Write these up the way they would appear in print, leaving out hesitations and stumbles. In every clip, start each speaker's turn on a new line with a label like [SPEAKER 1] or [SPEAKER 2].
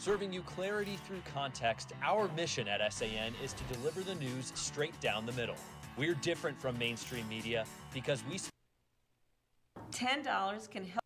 [SPEAKER 1] Serving you clarity through context, our mission at SAN is to deliver the news straight down the middle. We're different from mainstream media because we...
[SPEAKER 2] $10 can help.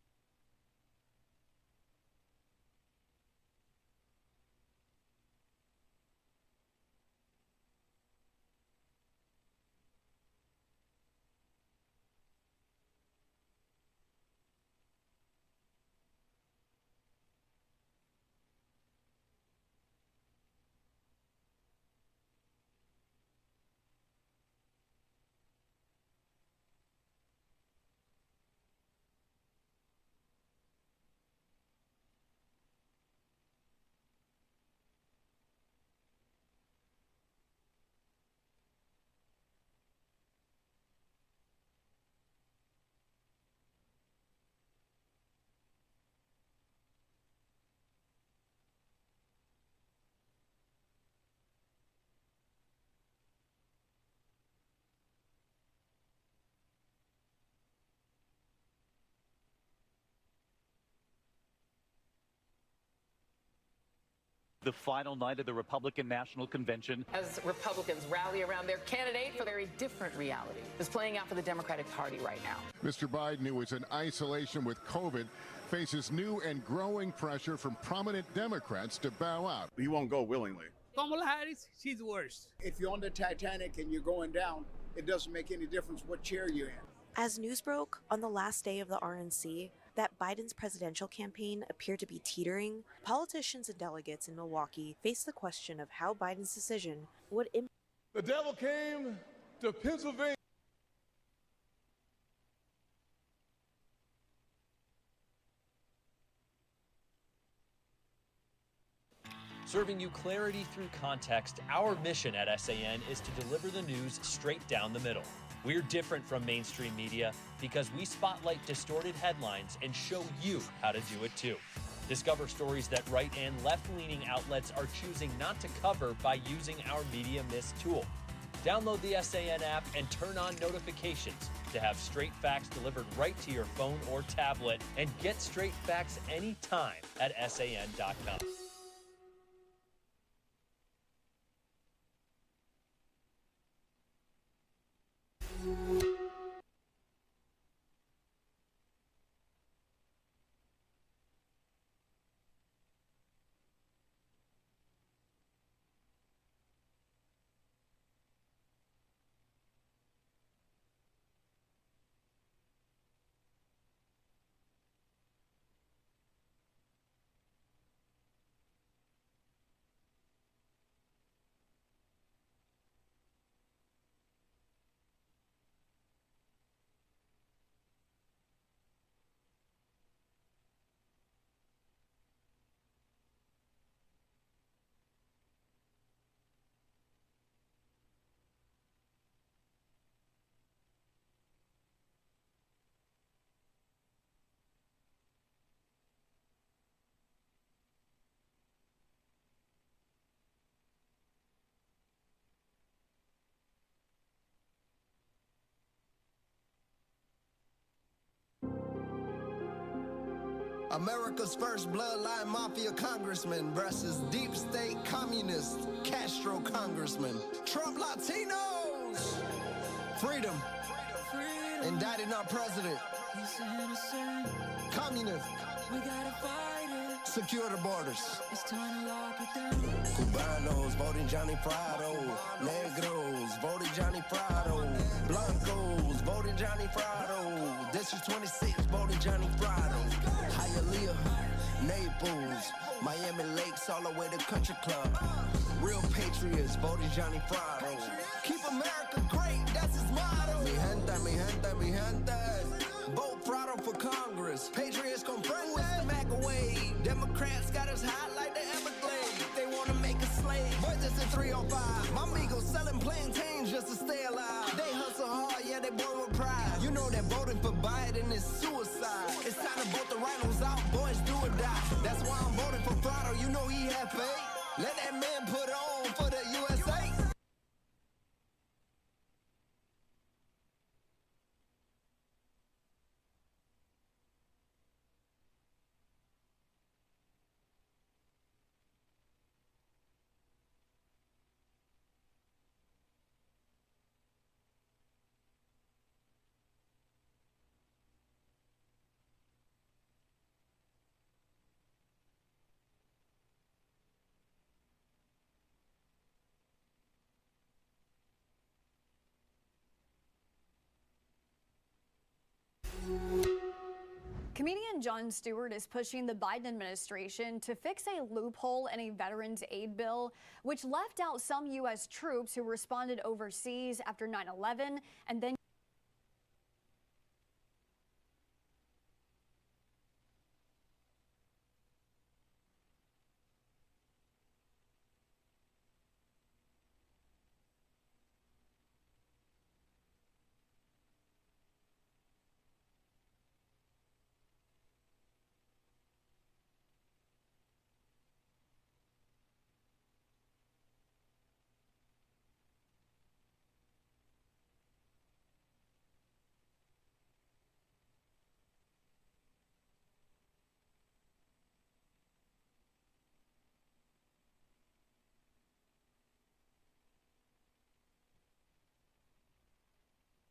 [SPEAKER 3] The final night of the Republican National Convention.
[SPEAKER 4] As Republicans rally around their candidate for a very different reality is playing out for the Democratic Party right now.
[SPEAKER 5] Mr. Biden, who is in isolation with COVID, faces new and growing pressure from prominent Democrats to bow out.
[SPEAKER 6] He won't go willingly.
[SPEAKER 7] Kamala Harris, she's worse.
[SPEAKER 8] If you're on the Titanic and you're going down, it doesn't make any difference what chair you're in.
[SPEAKER 9] As news broke on the last day of the RNC that Biden's presidential campaign appeared to be teetering, politicians and delegates in Milwaukee faced the question of how Biden's decision would impact.
[SPEAKER 6] The devil came to Pennsylvania.
[SPEAKER 1] Serving you clarity through context, our mission at SAN is to deliver the news straight down the middle. We're different from mainstream media because we spotlight distorted headlines and show you how to do it too. Discover stories that right and left-leaning outlets are choosing not to cover by using our Media Mist tool. Download the SAN app and turn on notifications to have straight facts delivered right to your phone or tablet, and get straight facts anytime at SAN.com.
[SPEAKER 10] America's first bloodline mafia congressman versus deep state communist Castro congressman. Trump Latinos! Freedom. Indicting our president. Communists. We gotta fight it. Secure the borders. It's time to lock it down. Cubanos voting Johnny Prado. Negros voting Johnny Prado. Blancos voting Johnny Prado. District 26 voting Johnny Prado. Hialeah, Naples, Miami Lakes, all the way to Country Club. Real patriots voting Johnny Prado. Keep America great, that's his motto. Mi gente, mi gente, mi gente. Vote Prado for Congress. Patriots gon' bring with the MAGA wave. Democrats got us hot like the Everglades. They wanna make us slaves. Boys, it's in 305. My amigos selling plantains just to stay alive. They hustle hard, yeah, they born with pride. You know that voting for Biden is suicide. It's time to vote the rhinos out, boys do or die. That's why I'm voting for Prado, you know he had faith. Let that man put on for the USA.
[SPEAKER 2] Comedian Jon Stewart is pushing the Biden administration to fix a loophole in a veterans aid bill, which left out some U.S. troops who responded overseas after 9/11 and then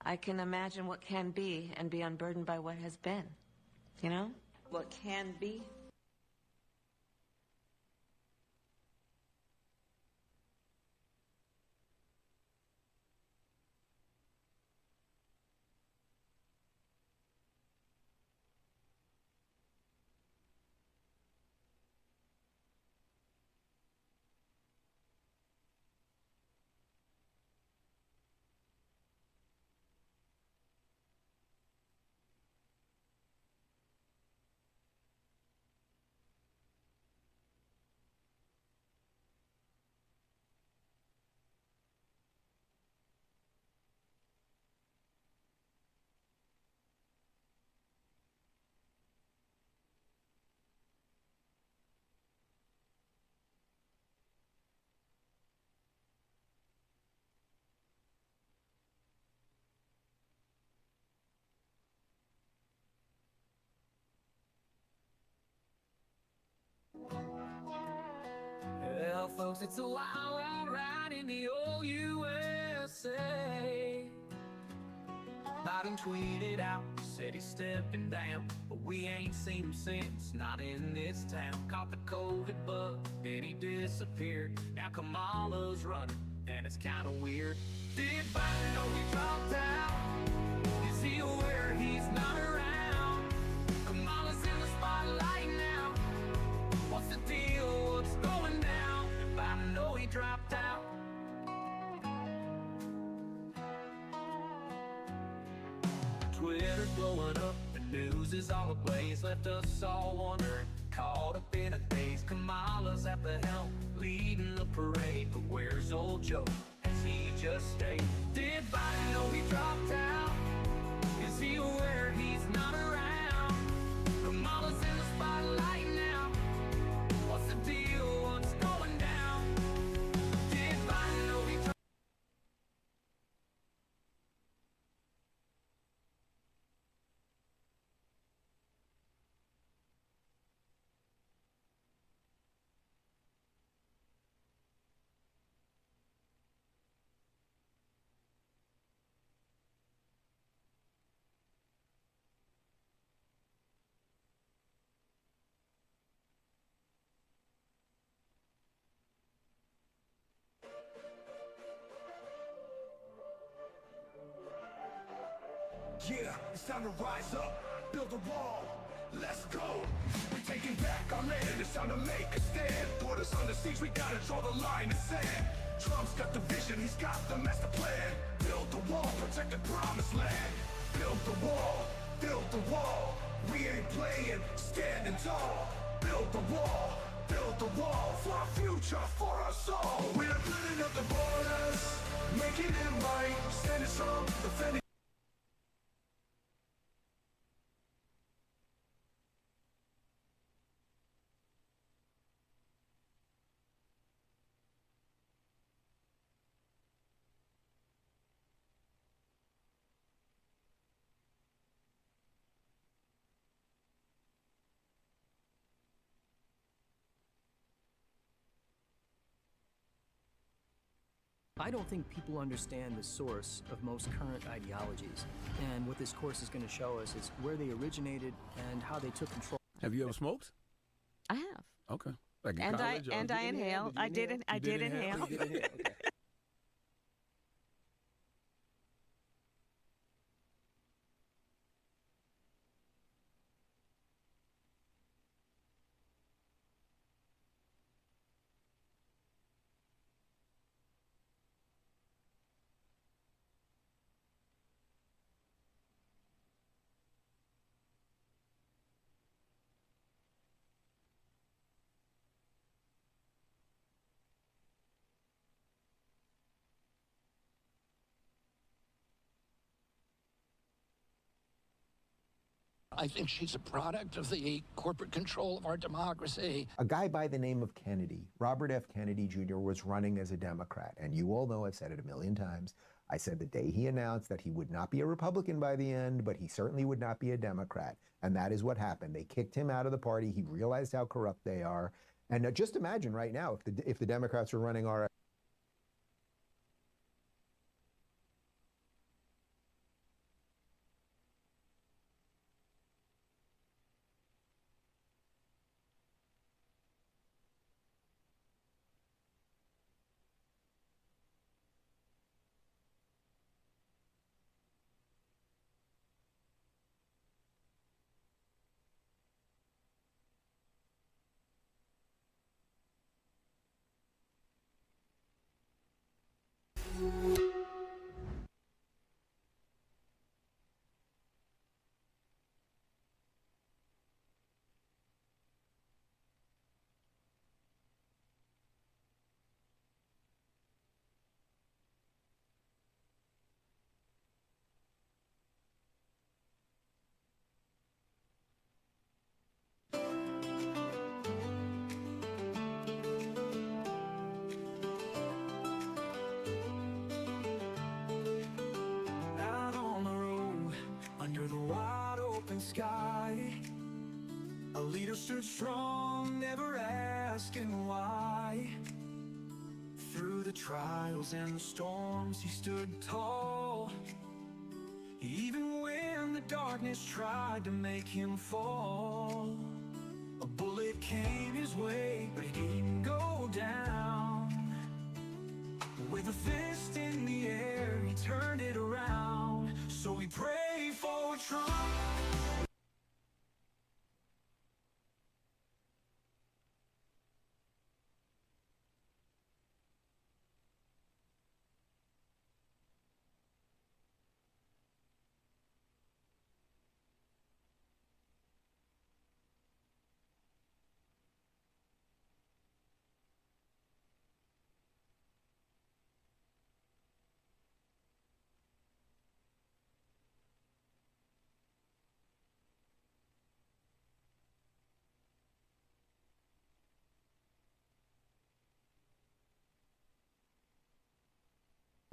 [SPEAKER 11] I can imagine what can be and be unburdened by what has been. You know? What can be.
[SPEAKER 12] Well, folks, it's a wild, wild ride in the old USA. Biden tweeted out, said he's stepping down, but we ain't seen him since, not in this town. Caught the COVID bug, then he disappeared. Now Kamala's running, and it's kinda weird. Did Biden know he dropped out? Is he aware he's not around? Kamala's in the spotlight now. What's the deal? What's going down? If I know he dropped out. Twitter's blowing up, the news is all ablaze. Left us all wondering, caught up in a daze. Kamala's at the helm, leading the parade. But where's old Joe? Has he just stayed? Did Biden know he dropped out? Is he aware he's not around? Kamala's in the spotlight now. What's the deal? What's going down? Did Biden know he dropped out?
[SPEAKER 10] Yeah, it's time to rise up, build a wall, let's go. We're taking back our land, it's time to make a stand. Put us on the siege, we gotta draw the line in sand. Trump's got the vision, he's got the master plan. Build the wall, protect the promised land. Build the wall, build the wall. We ain't playing, standing tall. Build the wall for our future, for us all. We're building up the borders, making it right, standing strong, defending.
[SPEAKER 13] I don't think people understand the source of most current ideologies, and what this course is going to show us is where they originated and how they took control.
[SPEAKER 14] Have you ever smoked?
[SPEAKER 11] I have.
[SPEAKER 14] Okay. Like in
[SPEAKER 11] And
[SPEAKER 14] college,
[SPEAKER 11] I inhale. I did inhale.
[SPEAKER 14] Okay. I think she's a product of the corporate control of our democracy.
[SPEAKER 15] A guy by the name of Kennedy, Robert F. Kennedy Jr., was running as a Democrat. And you all know I've said it a million times. I said the day he announced that he would not be a Republican by the end, but he certainly would not be a Democrat. And that is what happened. They kicked him out of the party. He realized how corrupt they are. And just imagine right now if the Democrats were running our
[SPEAKER 12] sky. A leader stood strong, never asking why. Through the trials and the storms, he stood tall. Even when the darkness tried to make him fall. A bullet came his way, but he didn't go down. With a fist in the air, he turned it around. So we pray for Trump.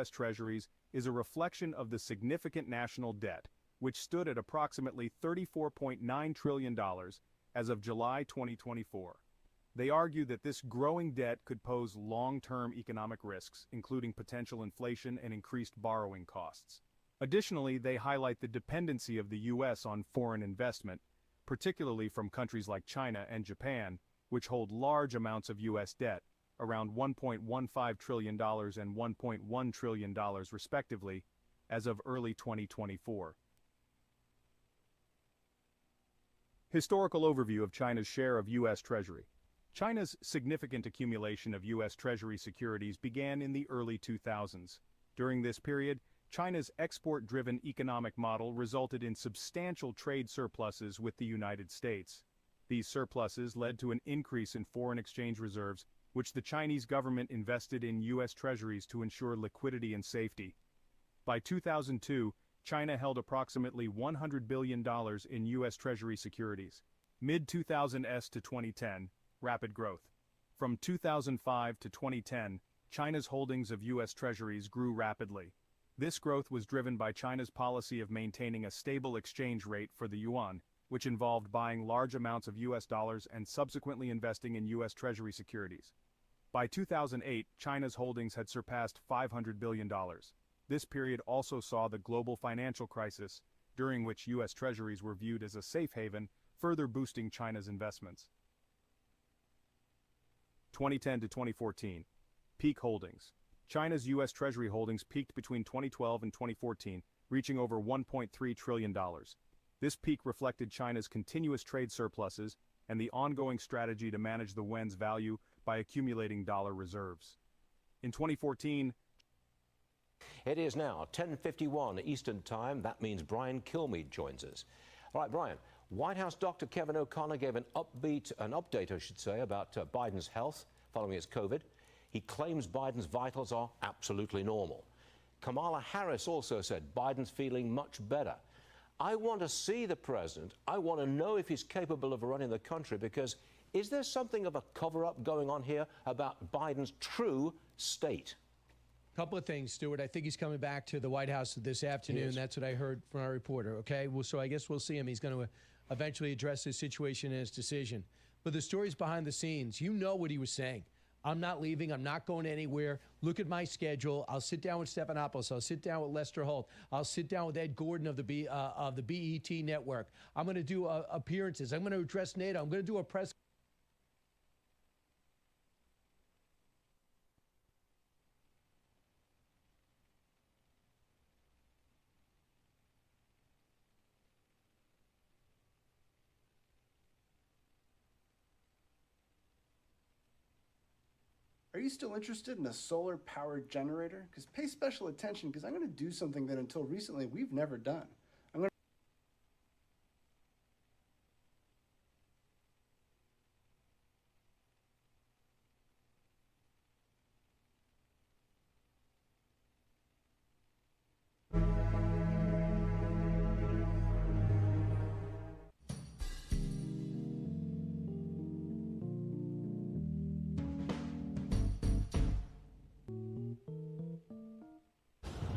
[SPEAKER 16] U.S. Treasuries is a reflection of the significant national debt, which stood at approximately $34.9 trillion as of July 2024. They argue that this growing debt could pose long-term economic risks, including potential inflation and increased borrowing costs. Additionally, they highlight the dependency of the U.S. on foreign investment, particularly from countries like China and Japan, which hold large amounts of U.S. debt, around $1.15 trillion and $1.1 trillion respectively, as of early 2024. Historical overview of China's share of U.S. Treasury. China's significant accumulation of U.S. Treasury securities began in the early 2000s. During this period, China's export-driven economic model resulted in substantial trade surpluses with the United States. These surpluses led to an increase in foreign exchange reserves, which the Chinese government invested in U.S. treasuries to ensure liquidity and safety. By 2002, China held approximately $100 billion in U.S. Treasury securities. Mid-2000s to 2010, rapid growth. From 2005 to 2010, China's holdings of U.S. treasuries grew rapidly. This growth was driven by China's policy of maintaining a stable exchange rate for the yuan, which involved buying large amounts of U.S. dollars and subsequently investing in U.S. Treasury securities. By 2008, China's holdings had surpassed $500 billion. This period also saw the global financial crisis, during which U.S. Treasuries were viewed as a safe haven, further boosting China's investments. 2010 to 2014. Peak holdings. China's U.S. Treasury holdings peaked between 2012 and 2014, reaching over $1.3 trillion. This peak reflected China's continuous trade surpluses and the ongoing strategy to manage the yuan's value by accumulating dollar reserves. In 2014,
[SPEAKER 17] it is now 10:51 Eastern Time. That means Brian Kilmeade joins us. All right, Brian, White House Dr. Kevin O'Connor gave an update, about Biden's health following his COVID. He claims Biden's vitals are absolutely normal. Kamala Harris also said Biden's feeling much better. I want to see the president. I want to know if he's capable of running the country, because is there something of a cover-up going on here about Biden's true state?
[SPEAKER 18] Couple of things, Stuart. I think he's coming back to the White House this afternoon. That's what I heard from our reporter, okay? Well, so I guess we'll see him. He's going to eventually address his situation and his decision. But the stories behind the scenes, you know what he was saying. I'm not leaving. I'm not going anywhere. Look at my schedule. I'll sit down with Stephanopoulos. I'll sit down with Lester Holt. I'll sit down with Ed Gordon of the BET network. I'm going to do appearances. I'm going to address NATO. I'm going to do a press.
[SPEAKER 19] Are you still interested in a solar-powered generator? Because pay special attention, because I'm going to do something that until recently we've never done.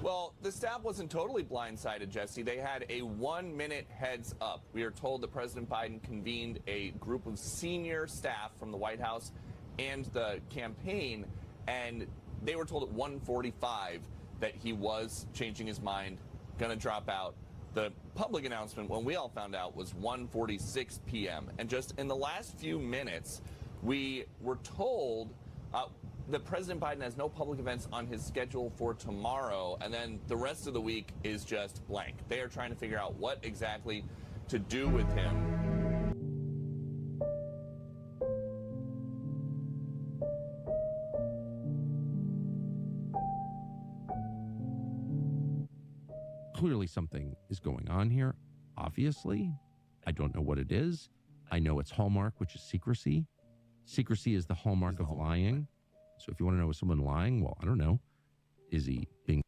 [SPEAKER 20] Well, the staff wasn't totally blindsided, Jesse. They had a 1-minute heads up. We are told that President Biden convened a group of senior staff from the White House and the campaign, and they were told at 1:45 that he was changing his mind, going to drop out. The public announcement, when we all found out, was 1:46 p.m. And just in the last few minutes, we were told that President Biden has no public events on his schedule for tomorrow, and then the rest of the week is just blank. They are trying to figure out what exactly to do with him.
[SPEAKER 21] Clearly something is going on here, obviously. I don't know what it is. I know its hallmark, which is secrecy. Secrecy is the hallmark of lying. So if you want to know, is someone lying? Well, I don't know. Is he being...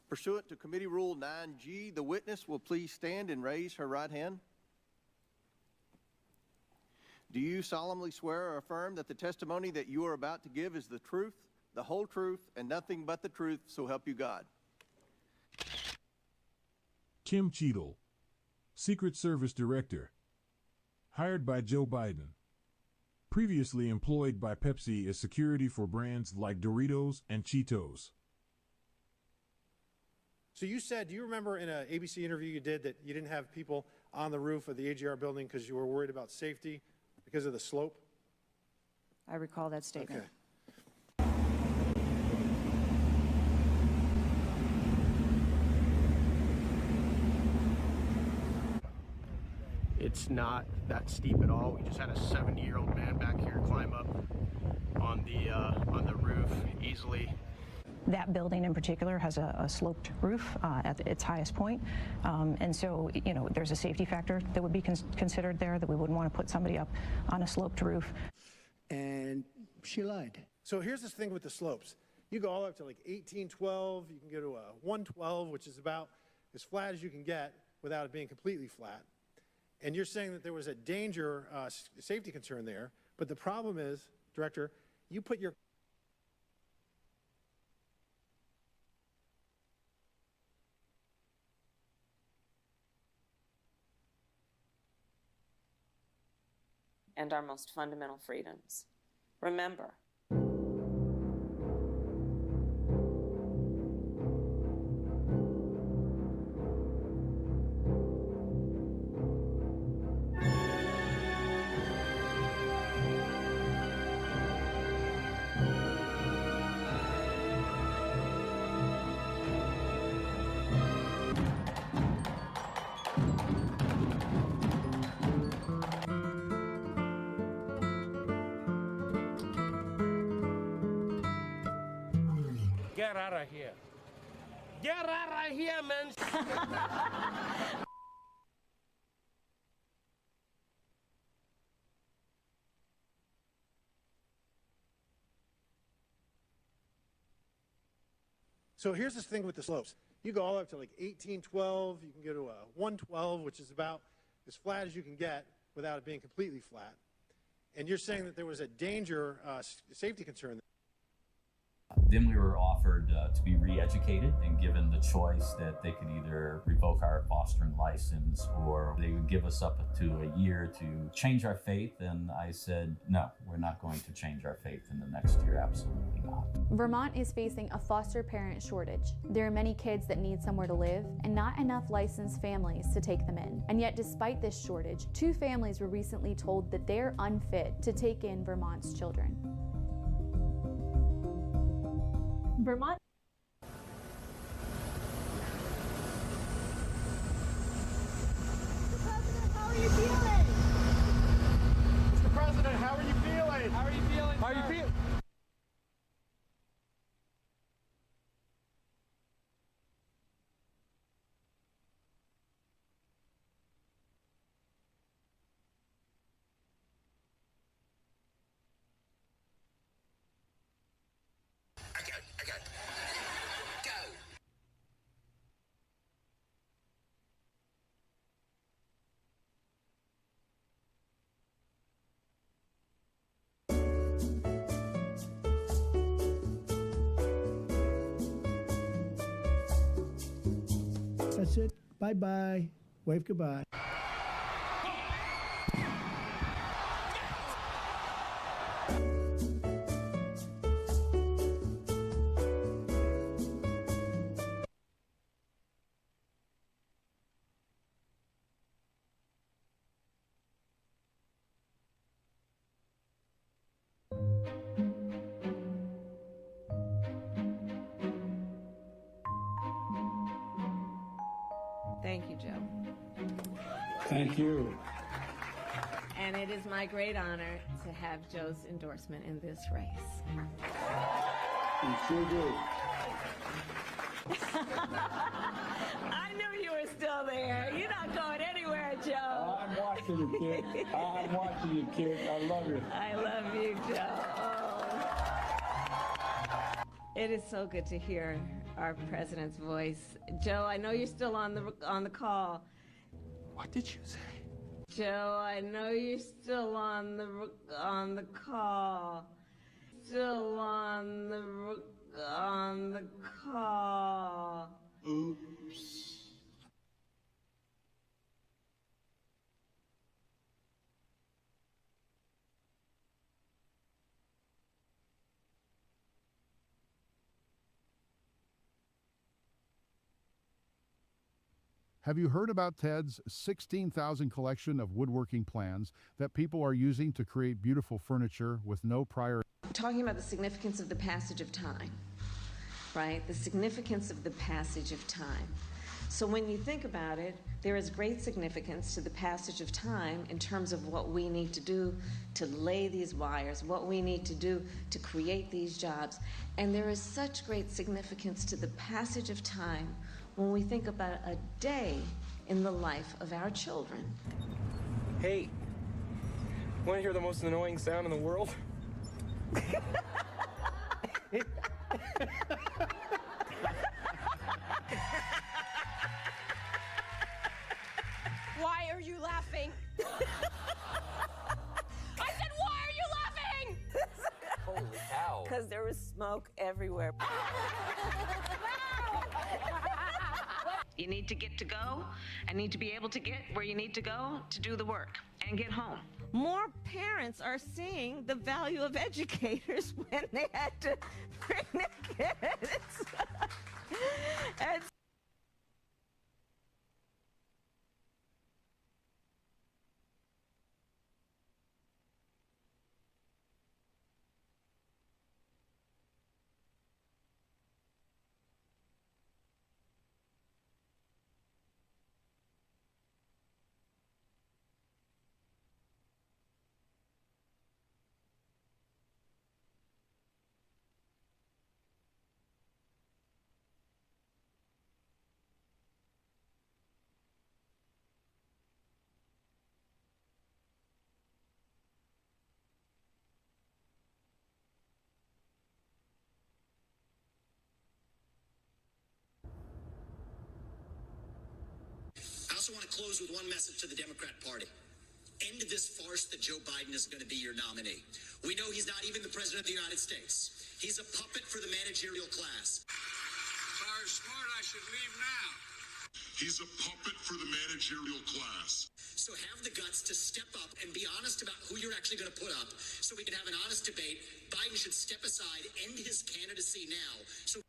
[SPEAKER 22] Pursuant to Committee Rule 9G, the witness will please stand and raise her right hand. Do you solemnly swear or affirm that the testimony that you are about to give is the truth, the whole truth, and nothing but the truth, so help you God?
[SPEAKER 23] Kim Cheadle, Secret Service Director, hired by Joe Biden. Previously employed by Pepsi as security for brands like Doritos and Cheetos.
[SPEAKER 24] So you said, do you remember in an ABC interview you did that you didn't have people on the roof of the AGR building because you were worried about safety because of the slope?
[SPEAKER 25] I recall that statement.
[SPEAKER 24] Okay.
[SPEAKER 26] It's not that steep at all. We just had a 70-year-old man back here climb up on the roof easily.
[SPEAKER 27] That building in particular has a sloped roof at its highest point. And so, you know, there's a safety factor that would be considered there, that we wouldn't want to put somebody up on a sloped roof.
[SPEAKER 24] And she lied. So here's this thing with the slopes. You go all up to like 1812, you can go to a 112, which is about as flat as you can get without it being completely flat. And you're saying that there was a danger, safety concern there. But the problem is, Director, you put your
[SPEAKER 11] and our most fundamental freedoms. Remember,
[SPEAKER 3] Get out of here. Get out of here, man.
[SPEAKER 24] So here's this thing with the slopes. You go all up to like 1812. You can go to 112, which is about as flat as you can get without it being completely flat. And you're saying that there was a danger, safety concern.
[SPEAKER 4] Then we were offered to be re-educated and given the choice that they could either revoke our fostering license or they would give us up to a year to change our faith. And I said, no, we're not going to change our faith in the next year. Absolutely not.
[SPEAKER 5] Vermont is facing a foster parent shortage. There are many kids that need somewhere to live and not enough licensed families to take them in. And yet, despite this shortage, 2 families were recently told that they're unfit to take in Vermont's children.
[SPEAKER 6] Vermont.
[SPEAKER 24] How are you feeling? Mr. President, how are you feeling?
[SPEAKER 3] How are you feeling?
[SPEAKER 24] How are you feeling?
[SPEAKER 7] That's it. Bye-bye. Wave goodbye.
[SPEAKER 11] Thank you, Joe.
[SPEAKER 7] Thank you.
[SPEAKER 11] And it is my great honor to have Joe's endorsement in this race.
[SPEAKER 7] You sure do.
[SPEAKER 11] I knew you were still there. You're not going anywhere, Joe.
[SPEAKER 7] I'm watching you, kid. I'm watching you, kid. I love you.
[SPEAKER 11] I love you, Joe. Oh. It is so good to hear our president's voice. Joe, I know you're still on the call.
[SPEAKER 3] What did you say?
[SPEAKER 11] Joe, I know you're still on the call. Still on the call.
[SPEAKER 7] Oops.
[SPEAKER 8] Have you heard about TED's 16,000 collection of woodworking plans that people are using to create beautiful furniture with no prior...
[SPEAKER 11] Talking about the significance of the passage of time, right? The significance of the passage of time. So when you think about it, there is great significance to the passage of time in terms of what we need to do to lay these wires, what we need to do to create these jobs. And there is such great significance to the passage of time when we think about a day in the life of our children.
[SPEAKER 3] Hey, want to hear the most annoying sound in the world?
[SPEAKER 6] Why are you laughing? I said, why are you laughing?
[SPEAKER 3] Holy cow.
[SPEAKER 11] Because there was smoke everywhere. You need to get to go and need to be able to get where you need to go to do the work and get home. More parents are seeing the value of educators when they had to bring their kids. And
[SPEAKER 1] also want to close with one message to the Democrat Party. End this farce that Joe Biden is going to be your nominee. We know he's not even the president of the United States. He's a puppet for the managerial class.
[SPEAKER 2] Sorry, Smart, I should leave now. He's a puppet for the managerial class.
[SPEAKER 1] So have the guts to step up and be honest about who you're actually going to put up so we can have an honest debate. Biden should step aside, end his candidacy now. So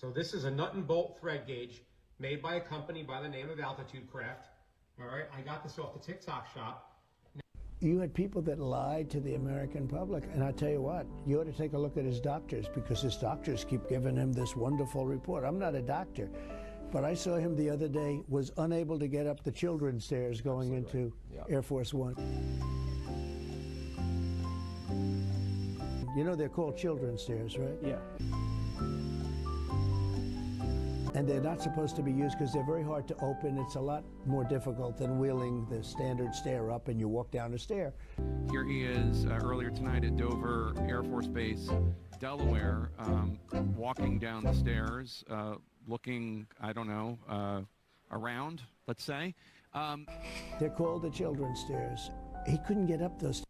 [SPEAKER 9] So this is a nut and bolt thread gauge made by a company by the name of Altitude Craft. All right, I got this off the TikTok shop.
[SPEAKER 10] You had people that lied to the American public, and I tell you what, you ought to take a look at his doctors, because his doctors keep giving him this wonderful report. I'm not a doctor, but I saw him the other day, was unable to get up the children's stairs going into Air Force One. You know they're called children's stairs, right?
[SPEAKER 7] Yeah.
[SPEAKER 10] And they're not supposed to be used because they're very hard to open. It's a lot more difficult than wheeling the standard stair up and you walk down a stair.
[SPEAKER 13] Here he is earlier tonight at Dover Air Force Base, Delaware, walking down the stairs, looking, I don't know, around, let's say.
[SPEAKER 10] They're called the children's stairs. He couldn't get up those